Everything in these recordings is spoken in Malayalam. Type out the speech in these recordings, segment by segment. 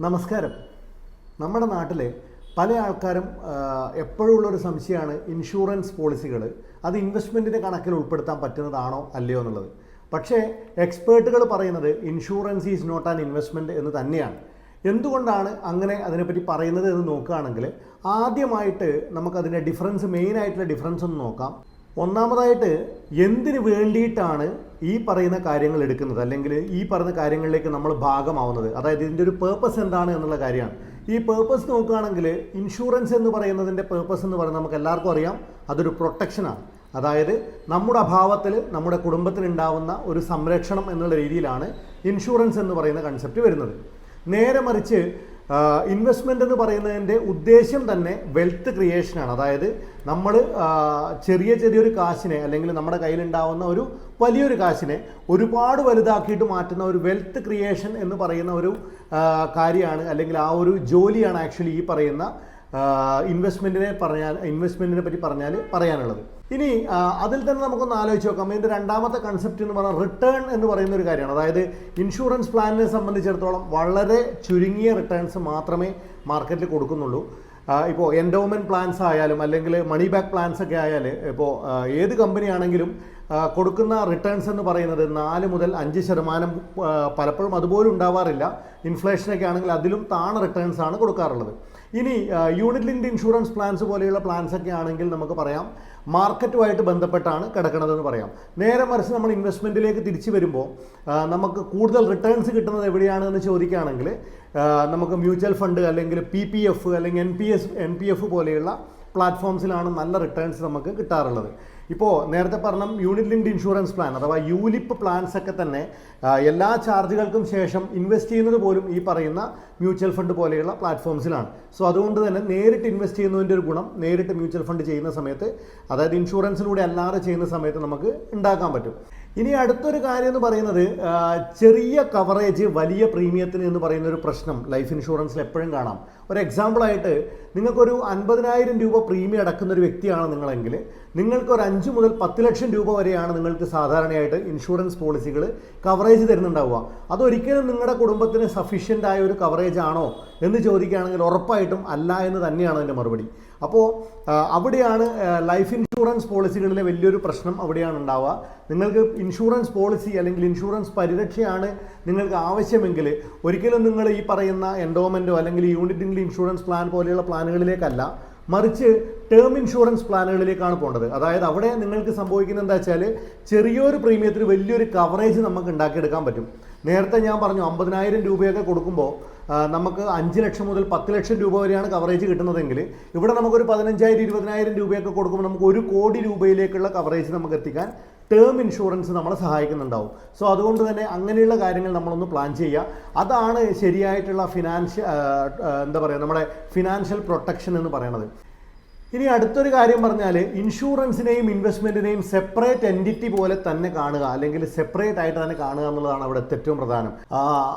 നമസ്കാരം. നമ്മുടെ നാട്ടിലെ പല ആൾക്കാരും എപ്പോഴും ഉള്ളൊരു സംശയമാണ് ഇൻഷുറൻസ് പോളിസികൾ അത് ഇൻവെസ്റ്റ്മെൻറ്റിൻ്റെ കണക്കിൽ ഉൾപ്പെടുത്താൻ പറ്റുന്നതാണോ അല്ലയോ എന്നുള്ളത്. പക്ഷേ എക്സ്പേർട്ടുകൾ പറയുന്നത് insurance is not an investment എന്ന് തന്നെയാണ്. എന്തുകൊണ്ടാണ് അങ്ങനെ അതിനെപ്പറ്റി പറയുന്നത് എന്ന് നോക്കുകയാണെങ്കിൽ ആദ്യമായിട്ട് നമുക്കതിൻ്റെ മെയിനായിട്ടുള്ള ഡിഫറൻസ് ഒന്ന് നോക്കാം. ഒന്നാമതായിട്ട് എന്തിനു വേണ്ടിയിട്ടാണ് ഈ പറയുന്ന കാര്യങ്ങൾ എടുക്കുന്നത്, അല്ലെങ്കിൽ ഈ പറയുന്ന കാര്യങ്ങളിലേക്ക് നമ്മൾ ഭാഗമാവുന്നത്, അതായത് ഇതിൻ്റെ ഒരു പേർപ്പസ് എന്താണ് എന്നുള്ള കാര്യമാണ്. ഈ പേർപ്പസ് നോക്കുകയാണെങ്കിൽ ഇൻഷുറൻസ് എന്ന് പറയുന്നതിൻ്റെ പേർപ്പസ് എന്ന് പറയുന്നത് നമുക്ക് എല്ലാവർക്കും അറിയാം, അതൊരു പ്രൊട്ടക്ഷനാണ്. അതായത് നമ്മുടെ അഭാവത്തിൽ നമ്മുടെ കുടുംബത്തിനുണ്ടാവുന്ന ഒരു സംരക്ഷണം എന്നുള്ള രീതിയിലാണ് ഇൻഷുറൻസ് എന്ന് പറയുന്ന കൺസെപ്റ്റ് വരുന്നത്. നേരെ മറിച്ച് ഇൻവെസ്റ്റ്മെൻ്റ് എന്ന് പറയുന്നതിൻ്റെ ഉദ്ദേശം തന്നെ വെൽത്ത് ക്രിയേഷനാണ്. അതായത് നമ്മൾ ചെറിയൊരു കാശിനെ, അല്ലെങ്കിൽ നമ്മുടെ കയ്യിലുണ്ടാവുന്ന ഒരു വലിയൊരു കാശിനെ ഒരുപാട് വലുതാക്കിയിട്ട് മാറ്റുന്ന ഒരു വെൽത്ത് ക്രിയേഷൻ എന്ന് പറയുന്ന ഒരു കാര്യമാണ്, അല്ലെങ്കിൽ ആ ഒരു ജോലിയാണ് ആക്ച്വലി ഈ പറയുന്ന ഇൻവെസ്റ്റ്മെൻറ്റിനെ പറ്റി പറയാനുള്ളത്. ഇനി അതിൽ തന്നെ നമുക്കൊന്ന് ആലോചിച്ച് നോക്കാം. ഇതിൻ്റെ രണ്ടാമത്തെ കൺസെപ്റ്റ് എന്ന് പറഞ്ഞാൽ റിട്ടേൺ എന്ന് പറയുന്ന ഒരു കാര്യമാണ്. അതായത് ഇൻഷുറൻസ് പ്ലാനിനെ സംബന്ധിച്ചിടത്തോളം വളരെ ചുരുങ്ങിയ റിട്ടേൺസ് മാത്രമേ മാർക്കറ്റിൽ കൊടുക്കുന്നുള്ളൂ. ഇപ്പോൾ എൻഡോമെൻറ്റ് പ്ലാൻസ് ആയാലും അല്ലെങ്കിൽ മണി ബാക്ക് പ്ലാൻസ് ഒക്കെ ആയാൽ ഇപ്പോൾ ഏത് കമ്പനിയാണെങ്കിലും കൊടുക്കുന്ന റിട്ടേൺസ് എന്ന് പറയുന്നത് 4 മുതൽ 5%, പലപ്പോഴും അതുപോലും ഉണ്ടാവാറില്ല. ഇൻഫ്ലേഷനൊക്കെ ആണെങ്കിൽ അതിലും താണ റിട്ടേൺസ് ആണ് കൊടുക്കാറുള്ളത്. ഇനി യൂണിറ്റ് ലിങ്ക്ഡ് ഇൻഷുറൻസ് പ്ലാൻസ് പോലെയുള്ള പ്ലാൻസ് ഒക്കെ ആണെങ്കിൽ നമുക്ക് പറയാം മാർക്കറ്റുമായിട്ട് ബന്ധപ്പെട്ടാണ് കിടക്കുന്നതെന്ന് പറയാം. നേരെ മറിച്ച് നമ്മൾ ഇൻവെസ്റ്റ്മെൻറ്റിലേക്ക് തിരിച്ചു വരുമ്പോൾ നമുക്ക് കൂടുതൽ റിട്ടേൺസ് കിട്ടുന്നത് എവിടെയാണെന്ന് ചോദിക്കുകയാണെങ്കിൽ നമുക്ക് മ്യൂച്വൽ ഫണ്ട് അല്ലെങ്കിൽ PPF അല്ലെങ്കിൽ NPF പോലെയുള്ള പ്ലാറ്റ്ഫോംസിലാണ് നല്ല റിട്ടേൺസ് നമുക്ക് കിട്ടാറുള്ളത്. ഇപ്പോൾ നേരത്തെ പറഞ്ഞ യൂണിറ്റ് ലിങ്ക്ഡ് ഇൻഷുറൻസ് പ്ലാൻ അഥവാ യൂലിപ്പ് പ്ലാൻസ് ഒക്കെ തന്നെ എല്ലാ ചാർജുകൾക്കും ശേഷം ഇൻവെസ്റ്റ് ചെയ്യുന്നത് പോലും ഈ പറയുന്ന മ്യൂച്വൽ ഫണ്ട് പോലെയുള്ള പ്ലാറ്റ്ഫോംസിലാണ്. സോ അതുകൊണ്ട് തന്നെ നേരിട്ട് ഇൻവെസ്റ്റ് ചെയ്യുന്നതിൻ്റെ ഒരു ഗുണം നേരിട്ട് മ്യൂച്വൽ ഫണ്ട് ചെയ്യുന്ന സമയത്ത്, അതായത് ഇൻഷുറൻസിലൂടെ അല്ലാതെ ചെയ്യുന്ന സമയത്ത് നമുക്ക് ഉണ്ടാക്കാൻ പറ്റും. ഇനി അടുത്തൊരു കാര്യം എന്ന് പറയുന്നത് ചെറിയ കവറേജ് വലിയ പ്രീമിയത്തിന് എന്ന് പറയുന്ന ഒരു പ്രശ്നം ലൈഫ് ഇൻഷുറൻസിൽ എപ്പോഴും കാണാം. ഒരു എക്സാമ്പിളായിട്ട് നിങ്ങൾക്കൊരു 50,000 രൂപ പ്രീമിയം അടക്കുന്ന ഒരു വ്യക്തിയാണ് നിങ്ങളെങ്കിൽ നിങ്ങൾക്ക് ഒരു 5 മുതൽ 10 ലക്ഷം രൂപ വരെയാണ് നിങ്ങൾക്ക് സാധാരണയായിട്ട് ഇൻഷുറൻസ് പോളിസികൾ കവറേജ് തരുന്നുണ്ടാവുക. അതൊരിക്കലും നിങ്ങളുടെ കുടുംബത്തിന് സഫീഷ്യൻ്റ് ആയ ഒരു കവറേജ് ആണോ എന്ന് ചോദിക്കുകയാണെങ്കിൽ ഉറപ്പായിട്ടും അല്ല എന്ന് തന്നെയാണ് അതിൻ്റെ മറുപടി. അപ്പോൾ അവിടെയാണ് ലൈഫ് ഇൻഷുറൻസ് പോളിസികളിലെ വലിയൊരു പ്രശ്നം അവിടെയാണ് ഉണ്ടാവുക. നിങ്ങൾക്ക് ഇൻഷുറൻസ് പോളിസി അല്ലെങ്കിൽ ഇൻഷുറൻസ് പരിരക്ഷയാണ് നിങ്ങൾക്ക് ആവശ്യമെങ്കിൽ ഒരിക്കലും നിങ്ങൾ ഈ പറയുന്ന എൻഡോമെൻറ്റോ അല്ലെങ്കിൽ യൂണിറ്റ് ലിങ്ക്ഡ് ഇൻഷുറൻസ് പ്ലാൻ പോലെയുള്ള പ്ലാനുകളിലേക്കല്ല, മറിച്ച് ടേം ഇൻഷുറൻസ് പ്ലാനുകളിലേക്കാണ് പോകേണ്ടത്. അതായത് അവിടെ നിങ്ങൾക്ക് സംഭവിക്കുന്നത് എന്താ വെച്ചാൽ ചെറിയൊരു പ്രീമിയത്തിന് വലിയൊരു കവറേജ് നമുക്ക് ഉണ്ടാക്കിയെടുക്കാൻ പറ്റും. നേരത്തെ ഞാൻ പറഞ്ഞു 50,000 രൂപയൊക്കെ കൊടുക്കുമ്പോൾ നമുക്ക് 5 ലക്ഷം മുതൽ 10 ലക്ഷം രൂപ വരെയാണ് കവറേജ് കിട്ടുന്നതെങ്കിൽ ഇവിടെ നമുക്കൊരു 15,000 20,000 രൂപയൊക്കെ കൊടുക്കുമ്പോൾ നമുക്ക് 1 കോടി രൂപയിലേക്കുള്ള കവറേജ് നമുക്ക് എത്തിക്കാൻ ടേം ഇൻഷുറൻസ് നമ്മളെ സഹായിക്കുന്നുണ്ടാവും. സോ അതുകൊണ്ട് തന്നെ അങ്ങനെയുള്ള കാര്യങ്ങൾ നമ്മളൊന്ന് പ്ലാൻ ചെയ്യുക. അതാണ് ശരിയായിട്ടുള്ള നമ്മുടെ ഫിനാൻഷ്യൽ പ്രൊട്ടക്ഷൻ എന്ന് പറയുന്നത്. ഇനി അടുത്തൊരു കാര്യം പറഞ്ഞാൽ ഇൻഷുറൻസിനെയും ഇൻവെസ്റ്റ്മെൻറ്റിനെയും സെപ്പറേറ്റ് എൻറ്റിറ്റി പോലെ തന്നെ കാണുക, അല്ലെങ്കിൽ സെപ്പറേറ്റ് ആയിട്ട് തന്നെ കാണുക എന്നുള്ളതാണ് അവിടെ ഏറ്റവും പ്രധാനം.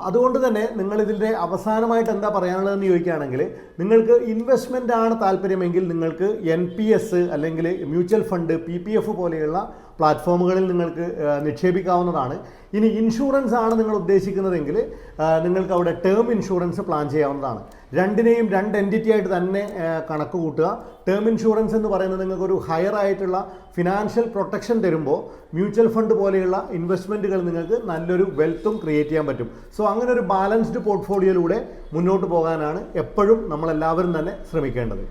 അതുകൊണ്ട് തന്നെ നിങ്ങൾ ഇതിൻ്റെ അവസാനമായിട്ട് എന്താ പറയാനുള്ളതെന്ന് ചോദിക്കുകയാണെങ്കിൽ നിങ്ങൾക്ക് ഇൻവെസ്റ്റ്മെൻ്റ് ആണ് താല്പര്യമെങ്കിൽ നിങ്ങൾക്ക് NPS അല്ലെങ്കിൽ മ്യൂച്വൽ ഫണ്ട് PPF പോലെയുള്ള പ്ലാറ്റ്ഫോമുകളിൽ നിങ്ങൾക്ക് നിക്ഷേപിക്കാവുന്നതാണ്. ഇനി ഇൻഷുറൻസ് ആണ് നിങ്ങൾ ഉദ്ദേശിക്കുന്നതെങ്കിൽ നിങ്ങൾക്ക് അവിടെ ടേം ഇൻഷുറൻസ് പ്ലാൻ ചെയ്യാവുന്നതാണ്. രണ്ടിനെയും 2 എൻറ്റിറ്റി ആയിട്ട് തന്നെ കണക്ക് കൂട്ടുക. ടേം ഇൻഷുറൻസ് എന്ന് പറയുന്നത് നിങ്ങൾക്കൊരു ഹയർ ആയിട്ടുള്ള ഫിനാൻഷ്യൽ പ്രൊട്ടക്ഷൻ തരുമ്പോൾ മ്യൂച്വൽ ഫണ്ട് പോലെയുള്ള ഇൻവെസ്റ്റ്മെൻറ്റുകൾ നിങ്ങൾക്ക് നല്ലൊരു വെൽത്തും ക്രിയേറ്റ് ചെയ്യാൻ പറ്റും. സോ അങ്ങനെ ഒരു ബാലൻസ്ഡ് പോർട്ട്ഫോളിയോയിലൂടെ മുന്നോട്ട് പോകാനാണ് എപ്പോഴും നമ്മളെല്ലാവരും തന്നെ ശ്രമിക്കേണ്ടത്.